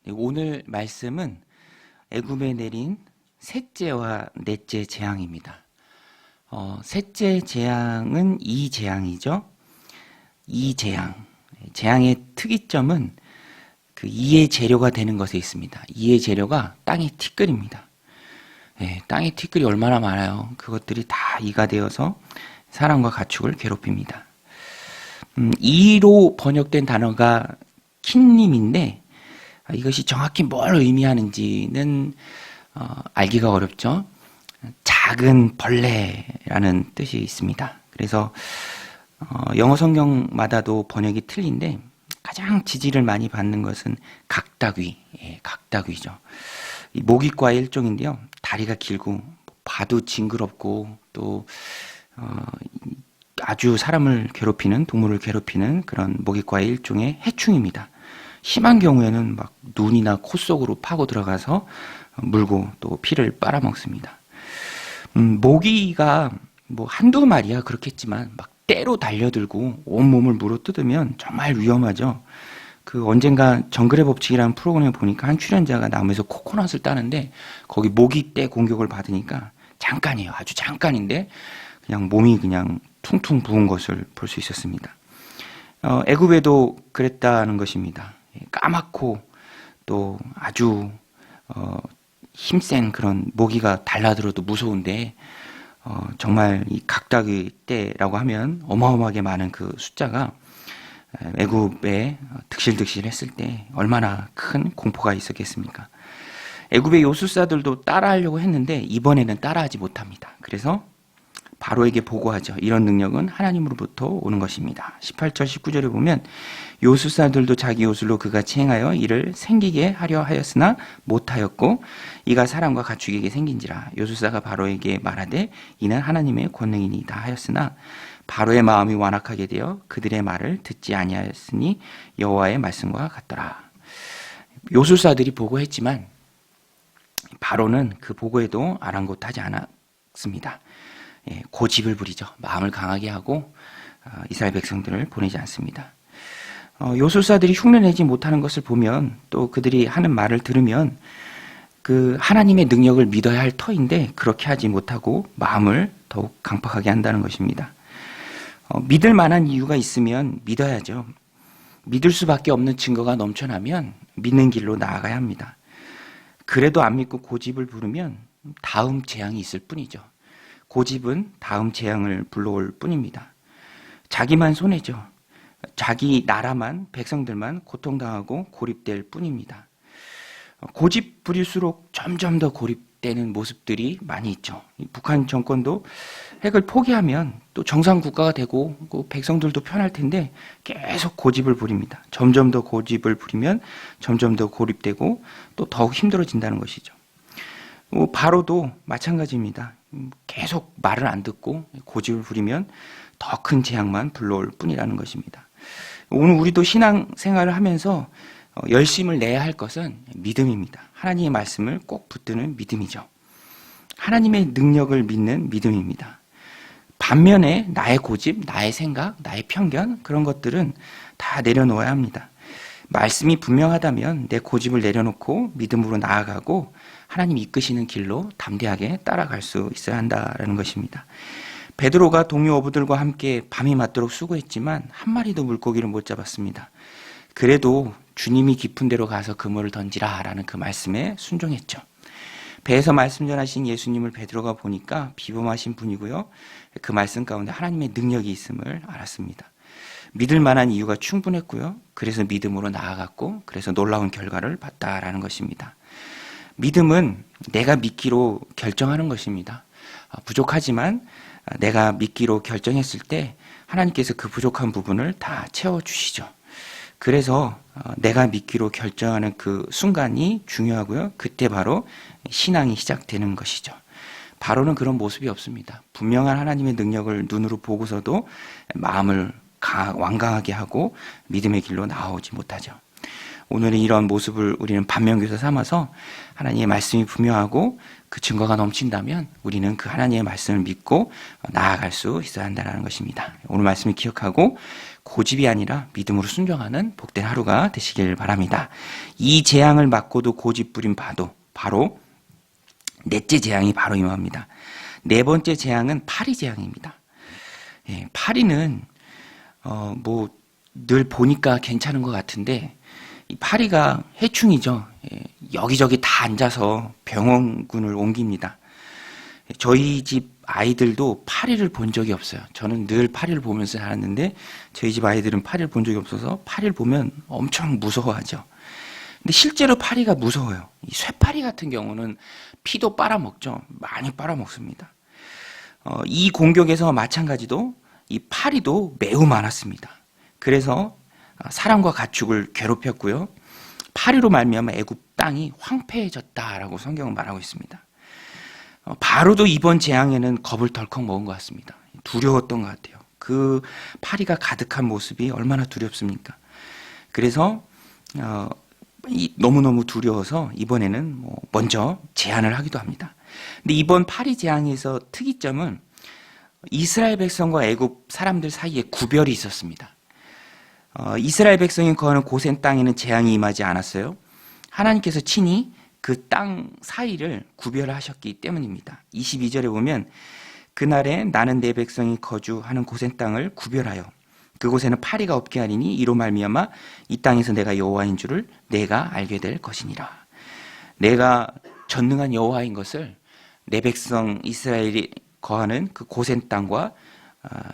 오늘 말씀은 애굽에 내린 셋째와 넷째 재앙입니다. 셋째 재앙은 이 재앙이죠. 이 재앙. 재앙의 특이점은 그 이의 재료가 되는 것에 있습니다. 이의 재료가 땅의 티끌입니다. 땅의 티끌이 얼마나 많아요. 그것들이 다 이가 되어서 사람과 가축을 괴롭힙니다. 이로 번역된 단어가 킨님인데 이것이 정확히 뭘 의미하는지는 알기가 어렵죠. 작은 벌레라는 뜻이 있습니다. 그래서 영어 성경마다도 번역이 틀린데 가장 지지를 많이 받는 것은 각다귀, 각다귀죠. 이 모기과의 일종인데요. 다리가 길고 봐도 징그럽고 또 아주 사람을 괴롭히는, 동물을 괴롭히는 그런 모기과의 일종의 해충입니다. 심한 경우에는 막 눈이나 코 속으로 파고 들어가서 물고 또 피를 빨아먹습니다. 모기가 뭐 한두 마리야 그렇겠지만 막 때로 달려들고 온몸을 물어뜯으면 정말 위험하죠. 그 언젠가 정글의 법칙이라는 프로그램을 보니까 한 출연자가 나무에서 코코넛을 따는데 거기 모기 떼 공격을 받으니까 잠깐이에요. 아주 잠깐인데 그냥 몸이 그냥 퉁퉁 부은 것을 볼 수 있었습니다. 애굽에도 그랬다는 것입니다. 까맣고 또 아주 힘센 그런 모기가 달라들어도 무서운데 정말 이 각다귀 떼라고 하면 어마어마하게 많은 그 숫자가 애굽에 득실득실 했을 때 얼마나 큰 공포가 있었겠습니까? 애굽의 요술사들도 따라하려고 했는데 이번에는 따라하지 못합니다. 그래서 바로에게 보고하죠. 이런 능력은 하나님으로부터 오는 것입니다. 18절 19절에 보면 요술사들도 자기 요술로 그같이 행하여 이를 생기게 하려 하였으나 못하였고 이가 사람과 가축에게 생긴지라. 요술사가 바로에게 말하되 이는 하나님의 권능이니이다 하였으나 바로의 마음이 완악하게 되어 그들의 말을 듣지 아니하였으니 여호와의 말씀과 같더라. 요술사들이 보고했지만 바로는 그 보고에도 아랑곳하지 않았습니다. 고집을 부리죠. 마음을 강하게 하고 이스라엘 백성들을 보내지 않습니다. 요술사들이 흉내내지 못하는 것을 보면 또 그들이 하는 말을 들으면 그 하나님의 능력을 믿어야 할 터인데 그렇게 하지 못하고 마음을 더욱 강팍하게 한다는 것입니다. 믿을 만한 이유가 있으면 믿어야죠. 믿을 수밖에 없는 증거가 넘쳐나면 믿는 길로 나아가야 합니다. 그래도 안 믿고 고집을 부르면 다음 재앙이 있을 뿐이죠. 고집은 다음 재앙을 불러올 뿐입니다. 자기만 손해죠. 자기 나라만, 백성들만 고통당하고 고립될 뿐입니다. 고집 부릴수록 점점 더 고립되는 모습들이 많이 있죠. 북한 정권도 핵을 포기하면 또 정상 국가가 되고 백성들도 편할 텐데 계속 고집을 부립니다. 점점 더 고집을 부리면 점점 더 고립되고 또 더욱 힘들어진다는 것이죠. 바로도 마찬가지입니다. 계속 말을 안 듣고 고집을 부리면 더 큰 재앙만 불러올 뿐이라는 것입니다. 오늘 우리도 신앙생활을 하면서 열심을 내야 할 것은 믿음입니다. 하나님의 말씀을 꼭 붙드는 믿음이죠. 하나님의 능력을 믿는 믿음입니다. 반면에 나의 고집, 나의 생각, 나의 편견 그런 것들은 다 내려놓아야 합니다. 말씀이 분명하다면 내 고집을 내려놓고 믿음으로 나아가고 하나님 이끄시는 길로 담대하게 따라갈 수 있어야 한다는 것입니다. 베드로가 동료 어부들과 함께 밤이 맞도록 수고했지만 한 마리도 물고기를 못 잡았습니다. 그래도 주님이 깊은 데로 가서 그물을 던지라 라는 그 말씀에 순종했죠. 배에서 말씀 전하신 예수님을 베드로가 보니까 비범하신 분이고요. 그 말씀 가운데 하나님의 능력이 있음을 알았습니다. 믿을 만한 이유가 충분했고요. 그래서 믿음으로 나아갔고 그래서 놀라운 결과를 봤다라는 것입니다. 믿음은 내가 믿기로 결정하는 것입니다. 부족하지만 내가 믿기로 결정했을 때 하나님께서 그 부족한 부분을 다 채워주시죠. 그래서 내가 믿기로 결정하는 그 순간이 중요하고요. 그때 바로 신앙이 시작되는 것이죠. 바로는 그런 모습이 없습니다. 분명한 하나님의 능력을 눈으로 보고서도 마음을 완강하게 하고 믿음의 길로 나아오지 못하죠. 오늘의 이런 모습을 우리는 반면교사 삼아서 하나님의 말씀이 분명하고 그 증거가 넘친다면 우리는 그 하나님의 말씀을 믿고 나아갈 수 있어야 한다는 것입니다. 오늘 말씀을 기억하고 고집이 아니라 믿음으로 순종하는 복된 하루가 되시길 바랍니다. 이 재앙을 맞고도 고집 부린 바로 넷째 재앙이 바로 임합니다. 네 번째 재앙은 파리 재앙입니다. 예, 파리는 늘 보니까 괜찮은 것 같은데 이 파리가 해충이죠. 예, 여기저기 다 앉아서 병원군을 옮깁니다. 저희 집 아이들도 파리를 본 적이 없어요. 저는 늘 파리를 보면서 자랐는데 저희 집 아이들은 파리를 본 적이 없어서 파리를 보면 엄청 무서워하죠. 근데 실제로 파리가 무서워요. 이 쇠파리 같은 경우는 피도 빨아먹죠. 많이 빨아먹습니다. 이 공격에서 마찬가지로 이 파리도 매우 많았습니다. 그래서 사람과 가축을 괴롭혔고요. 파리로 말미암아 애굽 땅이 황폐해졌다라고 성경은 말하고 있습니다. 바로도 이번 재앙에는 겁을 덜컥 먹은 것 같습니다. 두려웠던 것 같아요. 그 파리가 가득한 모습이 얼마나 두렵습니까? 그래서 너무너무 두려워서 이번에는 먼저 제안을 하기도 합니다. 근데 이번 파리 재앙에서 특이점은 이스라엘 백성과 애굽 사람들 사이에 구별이 있었습니다. 이스라엘 백성이 거하는 고센 땅에는 재앙이 임하지 않았어요. 하나님께서 친히 그 땅 사이를 구별하셨기 때문입니다. 22절에 보면 그날에 나는 내 백성이 거주하는 고센 땅을 구별하여 그곳에는 파리가 없게 하리니 이로 말미암아 이 땅에서 내가 여호와인 줄을 내가 알게 될 것이니라. 내가 전능한 여호와인 것을 내 백성 이스라엘이 거하는 그 고센 땅과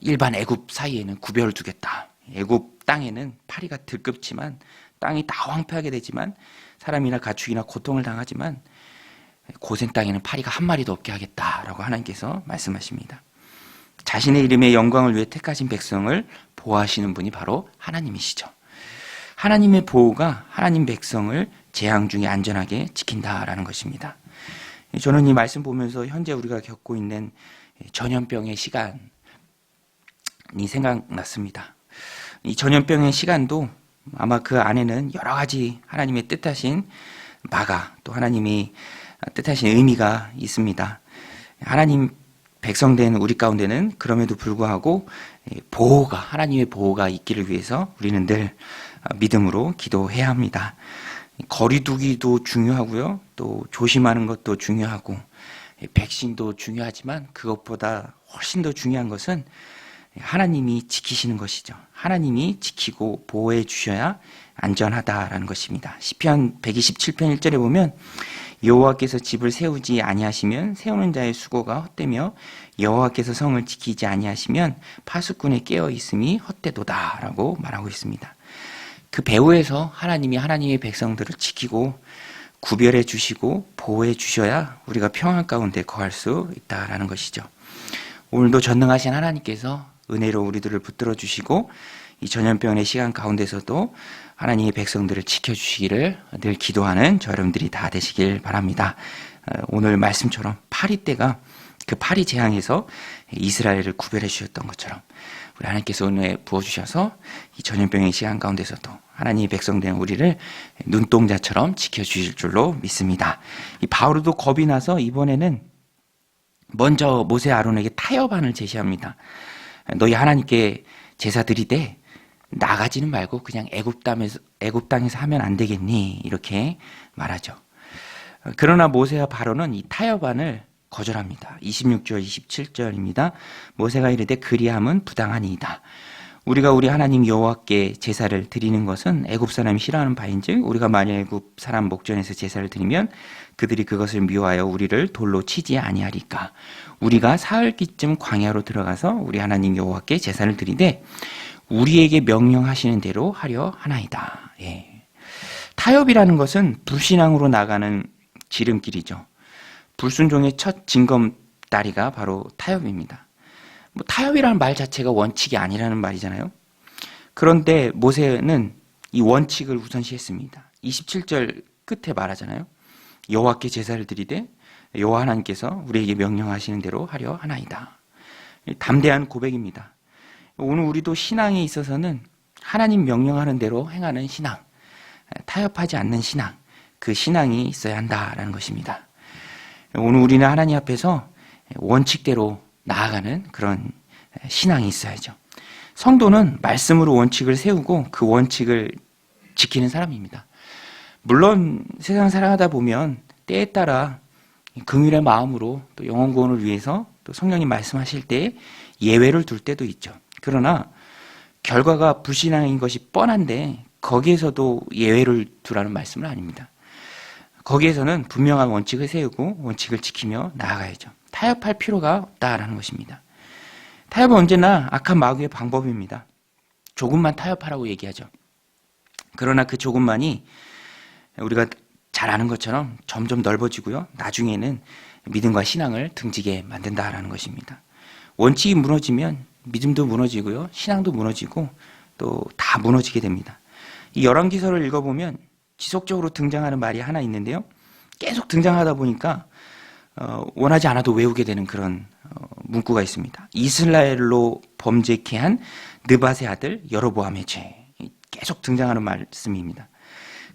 일반 애굽 사이에는 구별을 두겠다. 애굽 땅에는 파리가 들끓지만 땅이 다 황폐하게 되지만 사람이나 가축이나 고통을 당하지만 고센 땅에는 파리가 한 마리도 없게 하겠다라고 하나님께서 말씀하십니다. 자신의 이름의 영광을 위해 택하신 백성을 보호하시는 분이 바로 하나님이시죠. 하나님의 보호가 하나님 백성을 재앙 중에 안전하게 지킨다라는 것입니다. 저는 이 말씀 보면서 현재 우리가 겪고 있는 전염병의 시간이 생각났습니다. 이 전염병의 시간도 아마 그 안에는 여러 가지 하나님의 뜻하신 마가 또 하나님이 뜻하신 의미가 있습니다. 하나님 백성된 우리 가운데는 그럼에도 불구하고 하나님의 보호가 있기를 위해서 우리는 늘 믿음으로 기도해야 합니다. 거리 두기도 중요하고요. 또 조심하는 것도 중요하고 백신도 중요하지만 그것보다 훨씬 더 중요한 것은 하나님이 지키시는 것이죠. 하나님이 지키고 보호해 주셔야 안전하다라는 것입니다. 시편 127편 1절에 보면 여호와께서 집을 세우지 아니하시면 세우는 자의 수고가 헛되며 여호와께서 성을 지키지 아니하시면 파수꾼의 깨어 있음이 헛되도다라고 말하고 있습니다. 그 배후에서 하나님이 하나님의 백성들을 지키고 구별해 주시고 보호해 주셔야 우리가 평안 가운데 거할 수 있다라는 것이죠. 오늘도 전능하신 하나님께서 은혜로 우리들을 붙들어 주시고 이 전염병의 시간 가운데서도 하나님의 백성들을 지켜주시기를 늘 기도하는 저 여러분들이 다 되시길 바랍니다. 오늘 말씀처럼 파리 때가 그 파리 재앙에서 이스라엘을 구별해 주셨던 것처럼 우리 하나님께서 은혜 부어주셔서 이 전염병의 시간 가운데서도 하나님의 백성된 우리를 눈동자처럼 지켜주실 줄로 믿습니다. 이 바울도 겁이 나서 이번에는 먼저 모세 아론에게 타협안을 제시합니다. 너희 하나님께 제사 드리되 나가지는 말고 그냥 애굽 땅에서 하면 안 되겠니? 이렇게 말하죠. 그러나 모세와 바로는 이 타협안을 거절합니다. 26절 27절입니다. 모세가 이르되 그리함은 부당하니이다. 우리가 우리 하나님 여호와께 제사를 드리는 것은 애굽 사람이 싫어하는 바인즉 우리가 만일 애굽 사람 목전에서 제사를 드리면 그들이 그것을 미워하여 우리를 돌로 치지 아니하리까. 우리가 사흘기쯤 광야로 들어가서 우리 하나님 여호와께 제사를 드리되 우리에게 명령하시는 대로 하려 하나이다. 예. 타협이라는 것은 불신앙으로 나가는 지름길이죠. 불순종의 첫 징검다리가 바로 타협입니다. 타협이라는 말 자체가 원칙이 아니라는 말이잖아요. 그런데 모세는 이 원칙을 우선시했습니다. 27절 끝에 말하잖아요. 여호와께 제사를 드리되 여호와 하나님께서 우리에게 명령하시는 대로 하려 하나이다. 담대한 고백입니다. 오늘 우리도 신앙에 있어서는 하나님 명령하는 대로 행하는 신앙, 타협하지 않는 신앙, 그 신앙이 있어야 한다라는 것입니다. 오늘 우리는 하나님 앞에서 원칙대로 나아가는 그런 신앙이 있어야죠. 성도는 말씀으로 원칙을 세우고 그 원칙을 지키는 사람입니다. 물론 세상 살아가다 보면 때에 따라 긍휼의 마음으로 또 영혼 구원을 위해서 또 성령님 말씀하실 때 예외를 둘 때도 있죠. 그러나 결과가 불신앙인 것이 뻔한데 거기에서도 예외를 두라는 말씀은 아닙니다. 거기에서는 분명한 원칙을 세우고 원칙을 지키며 나아가야죠. 타협할 필요가 없다라는 것입니다. 타협은 언제나 악한 마귀의 방법입니다. 조금만 타협하라고 얘기하죠. 그러나 그 조금만이 우리가 잘 아는 것처럼 점점 넓어지고요. 나중에는 믿음과 신앙을 등지게 만든다라는 것입니다. 원칙이 무너지면 믿음도 무너지고요. 신앙도 무너지고 또 다 무너지게 됩니다. 이 열왕기서를 읽어보면 지속적으로 등장하는 말이 하나 있는데요. 계속 등장하다 보니까 원하지 않아도 외우게 되는 그런 문구가 있습니다. 이스라엘로 범죄케 한 느밧의 아들 여로보암의 죄. 계속 등장하는 말씀입니다.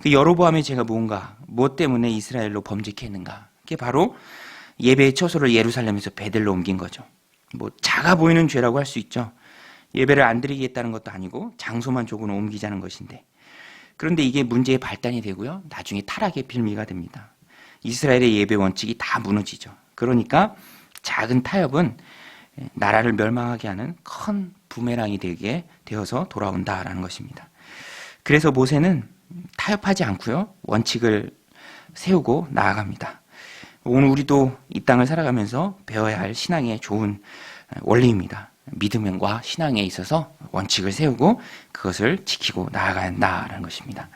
그 여로보암의 죄가 뭔가, 무엇 때문에 이스라엘로 범죄케 했는가? 그게 바로 예배의 처소를 예루살렘에서 베들로 옮긴 거죠. 뭐 작아 보이는 죄라고 할 수 있죠. 예배를 안 드리겠다는 것도 아니고 장소만 조금 옮기자는 것인데, 그런데 이게 문제의 발단이 되고요. 나중에 타락의 빌미가 됩니다. 이스라엘의 예배 원칙이 다 무너지죠. 그러니까 작은 타협은 나라를 멸망하게 하는 큰 부메랑이 되게 되어서 돌아온다라는 것입니다. 그래서 모세는 타협하지 않고요. 원칙을 세우고 나아갑니다. 오늘 우리도 이 땅을 살아가면서 배워야 할 신앙의 좋은 원리입니다. 믿음과 신앙에 있어서 원칙을 세우고 그것을 지키고 나아가야 한다는 것입니다.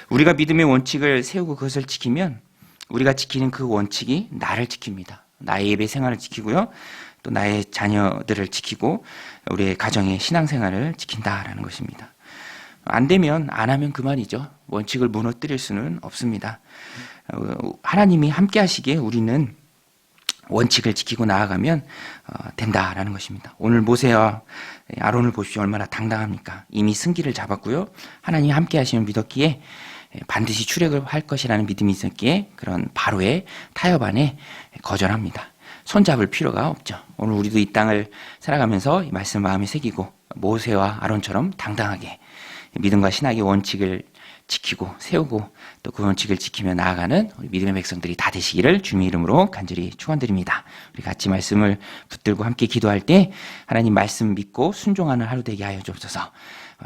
우리가 믿음의 원칙을 세우고 그것을 지키면 우리가 지키는 그 원칙이 나를 지킵니다. 나의 예배 생활을 지키고요. 또 나의 자녀들을 지키고 우리의 가정의 신앙생활을 지킨다라는 것입니다. 안 되면 안 하면 그만이죠. 원칙을 무너뜨릴 수는 없습니다. 하나님이 함께 하시기에 우리는 원칙을 지키고 나아가면 된다라는 것입니다. 오늘 모세와 아론을 보십시오. 얼마나 당당합니까? 이미 승기를 잡았고요. 하나님이 함께 하시면 믿었기에 반드시 출애굽을 할 것이라는 믿음이 있었기에 그런 바로의 타협 안에 거절합니다. 손잡을 필요가 없죠. 오늘 우리도 이 땅을 살아가면서 이 말씀 마음에 새기고 모세와 아론처럼 당당하게 믿음과 신학의 원칙을 지키고 세우고 또 그 원칙을 지키며 나아가는 우리 믿음의 백성들이 다 되시기를 주님의 이름으로 간절히 축원드립니다. 우리 같이 말씀을 붙들고 함께 기도할 때 하나님 말씀 믿고 순종하는 하루 되게 하여 주옵소서.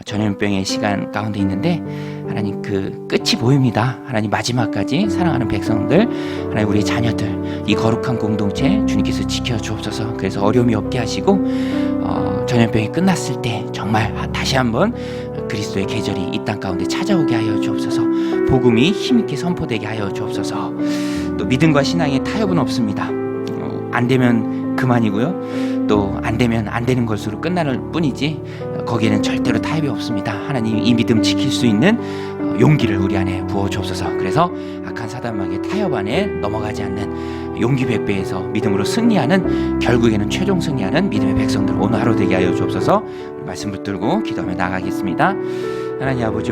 전염병의 시간 가운데 있는데 하나님 그 끝이 보입니다. 하나님 마지막까지 사랑하는 백성들, 하나님 우리의 자녀들, 이 거룩한 공동체 주님께서 지켜주옵소서. 그래서 어려움이 없게 하시고 전염병이 끝났을 때 정말 다시 한번 그리스도의 계절이 이 땅 가운데 찾아오게 하여 주옵소서. 복음이 힘있게 선포되게 하여 주옵소서. 또 믿음과 신앙에 타협은 없습니다. 안 되면 그만이고요. 또 안 되면 안 되는 것으로 끝날 뿐이지 거기에는 절대로 타협이 없습니다. 하나님 이 믿음 지킬 수 있는 용기를 우리 안에 부어 주옵소서. 그래서 악한 사단마귀의 타협 안에 넘어가지 않는 용기 백배에서 믿음으로 승리하는, 결국에는 최종 승리하는 믿음의 백성들 오늘 하루 되게 하여 주옵소서. 말씀 붙들고 기도하며 나가겠습니다. 하나님 아버지,